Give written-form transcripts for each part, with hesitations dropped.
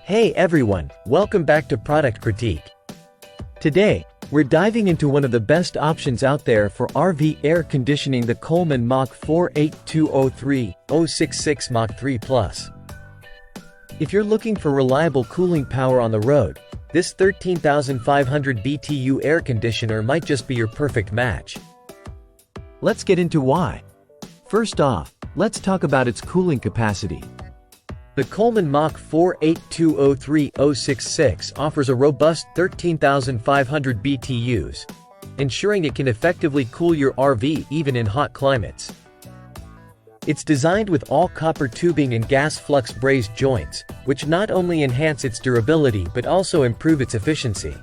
Hey everyone, welcome back to Product Critique. Today, we're diving into one of the best options out there for RV air conditioning, the Coleman-Mach 48203-066 Mach 3 Plus. If you're looking for reliable cooling power on the road, this 13,500 BTU air conditioner might just be your perfect match. Let's get into why. First off, let's talk about its cooling capacity. The Coleman-Mach 48203-066 offers a robust 13,500 BTUs, ensuring it can effectively cool your RV even in hot climates. It's designed with all-copper tubing and gas flux brazed joints, which not only enhance its durability but also improve its efficiency.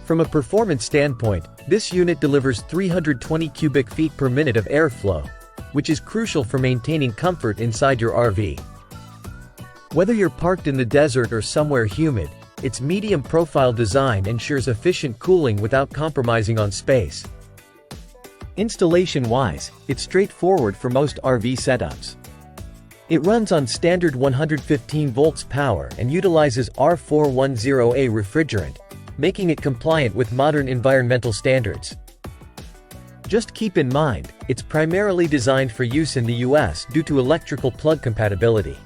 From a performance standpoint, this unit delivers 320 cubic feet per minute of airflow, which is crucial for maintaining comfort inside your RV. Whether you're parked in the desert or somewhere humid, its medium-profile design ensures efficient cooling without compromising on space. Installation-wise, it's straightforward for most RV setups. It runs on standard 115 volts power and utilizes R410A refrigerant, making it compliant with modern environmental standards. Just keep in mind, it's primarily designed for use in the US due to electrical plug compatibility.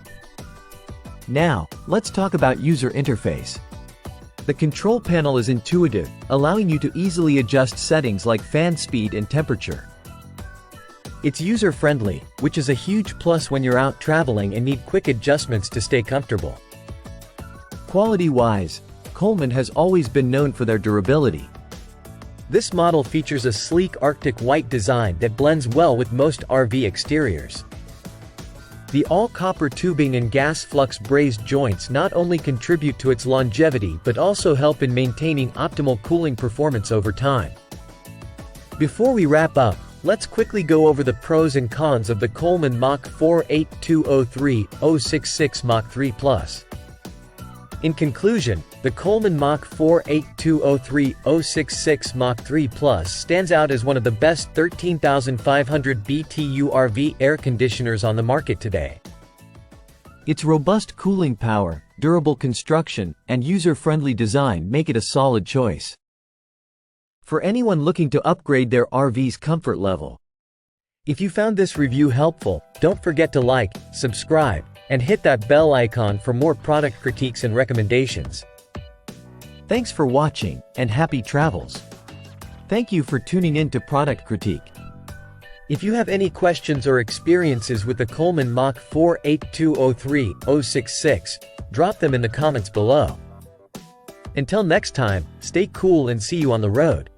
Now, let's talk about user interface. The control panel is intuitive, allowing you to easily adjust settings like fan speed and temperature. It's user-friendly, which is a huge plus when you're out traveling and need quick adjustments to stay comfortable. Quality-wise, Coleman has always been known for their durability. This model features a sleek Arctic white design that blends well with most RV exteriors. The all-copper tubing and gas flux brazed joints not only contribute to its longevity but also help in maintaining optimal cooling performance over time. Before we wrap up, let's quickly go over the pros and cons of the Coleman-Mach 48203-066 Mach 3 Plus. In conclusion, the Coleman-Mach 48203-066 Mach 3 Plus stands out as one of the best 13,500 BTU RV air conditioners on the market today. Its robust cooling power, durable construction, and user-friendly design make it a solid choice for anyone looking to upgrade their RV's comfort level. If you found this review helpful, don't forget to like, subscribe, and hit that bell icon for more product critiques and recommendations. Thanks for watching, and happy travels. Thank you for tuning in to Product Critique. If you have any questions or experiences with the Coleman-Mach 48203-066, drop them in the comments below. Until next time, stay cool and see you on the road.